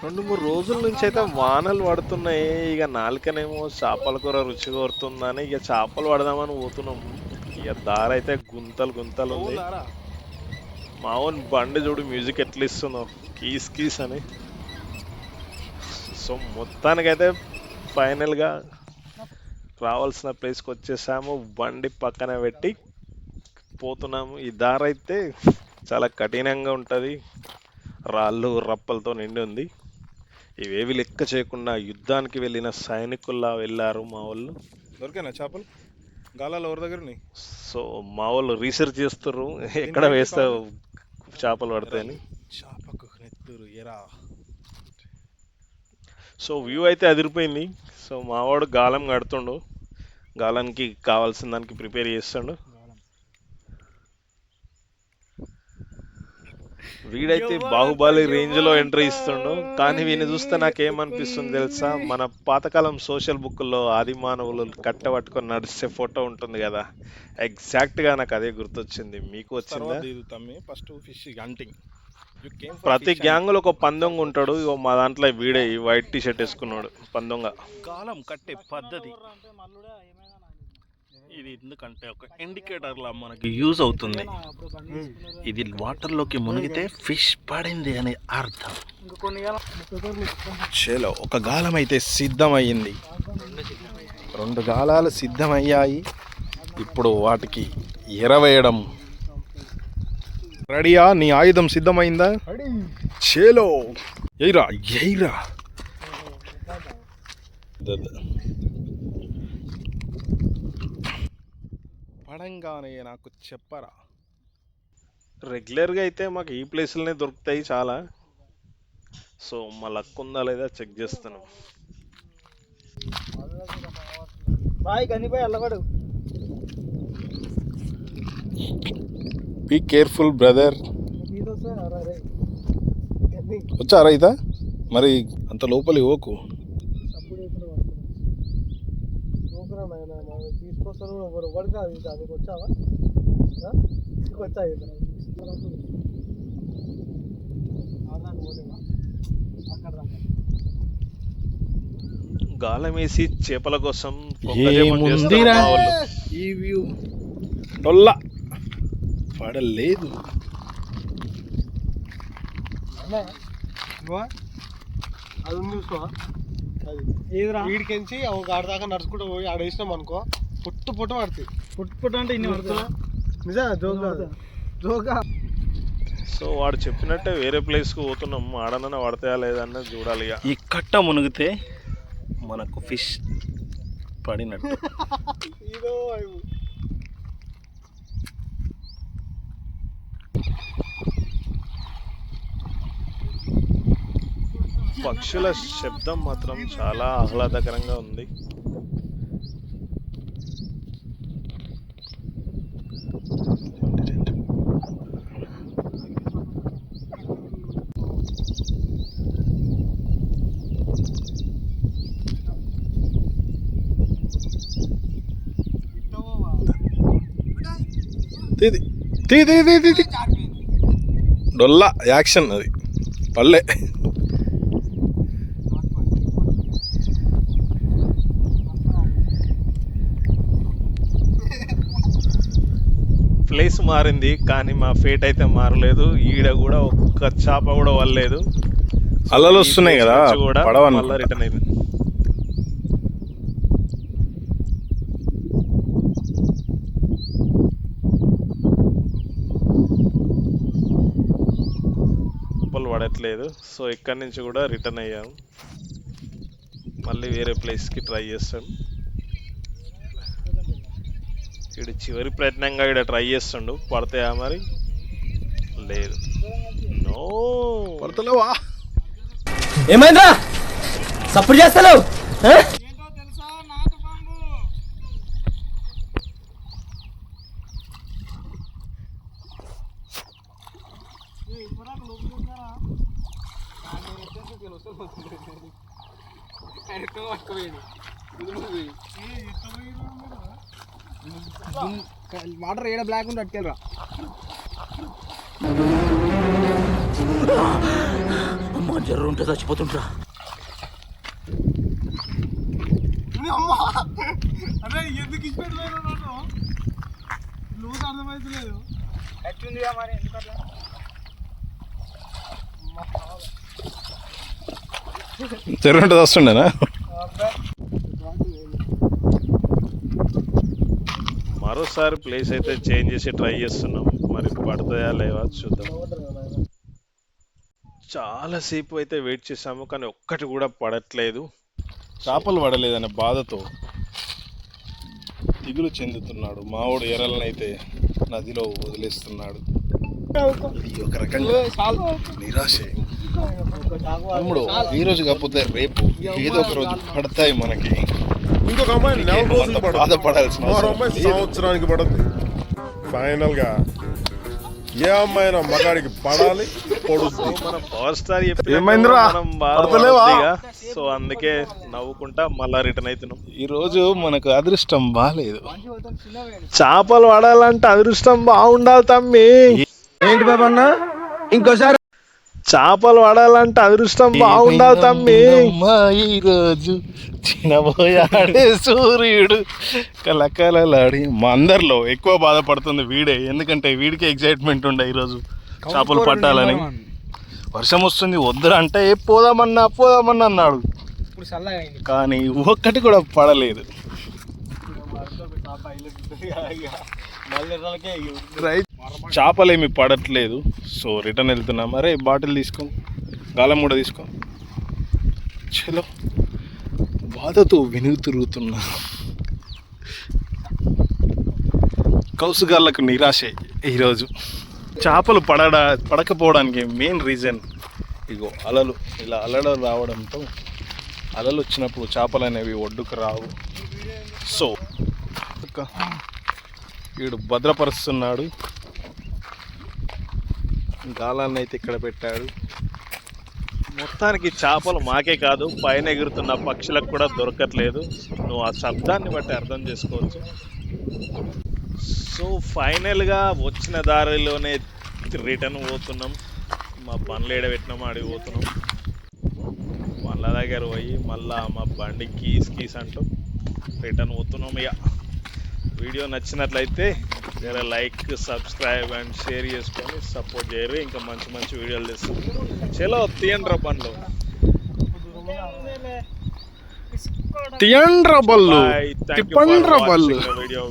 2, 3 రోజుల నుంచి అయితే వానలు పడుతున్నాయి. ఇక నాలుకనేమో చేపల కూర రుచి కోరుతుందని ఇక చేపలు పడదామని పోతున్నాం. ఇక దారైతే గుంతలు గుంతలు ఉంది. మావోని బండి చూడు మ్యూజిక్ ఎట్లా ఇస్తుందో, కీస్ కీస్ అని. సో మొత్తానికైతే ఫైనల్గా రావాల్సిన ప్లేస్కి వచ్చేసాము. బండి పక్కన పెట్టి పోతున్నాము. ఈ దారైతే చాలా కఠినంగా ఉంటుంది, రాళ్ళు రప్పలతో నిండి ఉంది. ఇవేవి లెక్క చేయకుండా యుద్ధానికి వెళ్ళిన సైనికుల్లా వెళ్ళారు మా వాళ్ళు. దొరికేనా చేపలు గాలాలు ఎవరి దగ్గర ఉన్నాయి? సో మా వాళ్ళు రీసెర్చ్ చేస్తారు ఎక్కడ వేస్తే చేపలు పడతాయని. చేపకు నెత్తురు ఎరా. సో వ్యూ అయితే అదిరిపోయింది. సో మావాడు గాలం కడుతుండు, గాలానికి కావాల్సిన దానికి ప్రిపేర్ చేస్తుండు. వీడైతే బాహుబలి రేంజ్ లో ఎంట్రీ ఇస్తుండు. కానీ వీని చూస్తే నాకేమనిపిస్తుంది తెలుసా, మన పాతకాలం సోషల్ బుక్లో ఆది మానవులు కట్ట పట్టుకొని నడిచే ఫోటో ఉంటుంది కదా, ఎగ్జాక్ట్ గా నాకు అదే గుర్తొచ్చింది. మీకు వచ్చిందా? First fish hunting. ప్రతి గ్యాంగ్ లో ఒక పందొంగ ఉంటాడు. ఇగో మా దాంట్లో వీడే ఈ వైట్ టీ షర్ట్ వేసుకున్నాడు పందొంగ. గాలం కట్టే పద్ధతి ఇది ఎందుకంటే ఒక ఇండికేటర్ లా మనకి యూజ్ అవుతుంది. ఇది వాటర్ లోకి మునిగితే ఫిష్ పడింది అని అర్థం. చేలో ఒక గాలం అయితే సిద్ధమయ్యింది, 2 గాలాలు సిద్ధమయ్యాయి. ఇప్పుడు వాటికి ఎరవేయడం. రెడీయా? నీ ఆయుధం సిద్ధమైందా? చేలో ఎయిరా ఎయిరా. పడంగానే నాకు చెప్పరా. రెగ్యులర్గా అయితే మాకు ఈ ప్లేస్లోనే దొరుకుతాయి చాలా. సో మా లక్ ఉందా లేదా చెక్ చేస్తాను. Be careful brother. వచ్చారా ఇదా? మరి అంత లోపలి ఓకు. గాలం వేసి చేపల కోసం ఈ వ్యూ టొల్ల పడలేదు. అది ఉంది చూసుకో, వీడికించి ఒక ఆడ దాకా నడుచుకుంటూ పోయి ఆడ వేసినాం అనుకో, పుట్టు పడుతుంది. పుట్టు అంటే ఇన్ని పడుతుందా? నిజా జోగా. సో వాడు చెప్పినట్టే వేరే ప్లేస్కి పోతున్నాం. ఆడనన్నా పడతాయా లేదన్నది చూడాలి. ఈ కట్ట మునిగితే మనకు ఫిష్ పడినట్టు. పక్షుల శబ్దం మాత్రం చాలా ఆహ్లాదకరంగా ఉంది. డొల్లా యాక్షన్ అది పల్లె. ప్లేస్ మారింది కానీ మా ఫేట్ అయితే మారలేదు. ఈడ కూడా ఒక్క చేప కూడా వల్లేదు. అలలు వస్తున్నాయి కదా పడవ, మళ్ళీ రిటర్న్ అయింది. పడట్లేదు. సో ఇక్కడి నుంచి కూడా రిటర్న్ అయ్యాము. మళ్ళీ వేరే ప్లేస్కి ట్రై చేస్తాం. వీడు చివరి ప్రయత్నంగా ఇక్కడ ట్రై చేస్తుండు. పడతాయా మరి? లేదు. నో పడతలేవా? ఏమైందా సప్పుడు చేస్తలేవు? వాటర్ ఏడ బ్లాక్ ఉంటే అట్టుకెళ్ళరా. జర్రు ఉంటే చచ్చిపోతుంటా. అరే ఎందుకు ఇచ్చిపెట్టలేదు నన్ను లూజ్ అర్థమైతలేదు. చెరువుంటే వస్తుండేనా? మరోసారి ప్లేస్ అయితే చేంజ్ చేసి ట్రై చేస్తున్నాం, మరి పడతాయా లేవా చూద్దాం. చాలాసేపు అయితే వెయిట్ చేసాము కానీ ఒక్కటి కూడా పడట్లేదు. చేపలు పడలేదనే బాధతో దిగులు చెందుతున్నాడు మావాడు. ఎర్రలనైతే నదిలో వదిలేస్తున్నాడు. ఇది ఒక రకంగా నిరాశ. తమ్ముడు ఈ రోజు కాకపోతే రేపు ఏదో ఒక రోజు పడతాయి మనకి. ఇంకొక అమ్మాయి నెల రోజులు పడదు, బాధపడాల్సిన మరో అవసరం అమ్మాయి లేదు. సంవత్సరానికి పడద్దు. ఫైనల్ గా ఏ అమ్మాయినా మగాడికి పడాలి, పడుద్ది. మనం పవర్ స్టార్ ఏమైందిరా? పడతలేవా? సో అందుకే నవ్వుకుంటా మళ్ళా రిటర్న్ అవుతున్నాం. ఈ రోజు మనకు అదృష్టం బాగాలేదు. చేపలు పడాలంటే అదృష్టం బాగుండాలి తమ్మి. ఏంటి బాబన్న ఇంకోసారి? చేపలు పడాలంటే అదృష్టం బాగుండాలి తమ్మి. ఈ రోజు చిన్నబోయాడే సూర్యుడు కలకలలాడి. మా అందరిలో ఎక్కువ బాధపడుతుంది వీడే, ఎందుకంటే వీడికి ఎగ్జైట్మెంట్ ఉండే ఈరోజు చేపలు పట్టాలని. వర్షం వస్తుంది వద్దురా అంటే పోదామన్నా అన్నాడు, ఇప్పుడు చల్లగా అయింది. కానీ ఒక్కటి కూడా పడలేదు. చేపలేమి పడట్లేదు. సో రిటర్న్ వెళ్తున్నాం. అరే బాటిల్ తీసుకో, గాలం కూడా తీసుకో. చలో బాధతో వెనుగు తిరుగుతున్నా. కౌసుగాళ్ళకు నిరాశే ఈరోజు. చేపలు పడకపోవడానికి మెయిన్ రీజన్ ఇగో అలలు. ఇలా అలలు రావడంతో అలలు వచ్చినప్పుడు చేపలు అనేవి ఒడ్డుకు రావు. సో వీడు భద్రపరుస్తున్నాడు. గాలాన్ని అయితే ఇక్కడ పెట్టాడు. మొత్తానికి చేపలు మాకే కాదు పైన ఎగురుతున్న పక్షులకు కూడా దొరకట్లేదు. నువ్వు ఆ శబ్దాన్ని బట్టి అర్థం చేసుకోవచ్చు. సో ఫైనల్గా వచ్చిన దారిలోనే రిటర్న్ పోతున్నాం. మా పనులు ఏడబెట్టినాం ఆడికి పోతున్నాం. మళ్ళా దగ్గర పోయి మళ్ళా మా బండి కీస్ అంటూ రిటర్న్ పోతున్నాం. ఇక వీడియో నచ్చినట్లయితే జర లైక్, సబ్స్క్రైబ్ అండ్ షేర్ చేసుకొని సపోర్ట్ చేయరు. ఇంకా మంచి వీడియోలు తెస్తాం. చలో తీయండి పనులు. తీయండ్ర బళ్ళు, తిప్పండ్ర బళ్ళు. వీడియో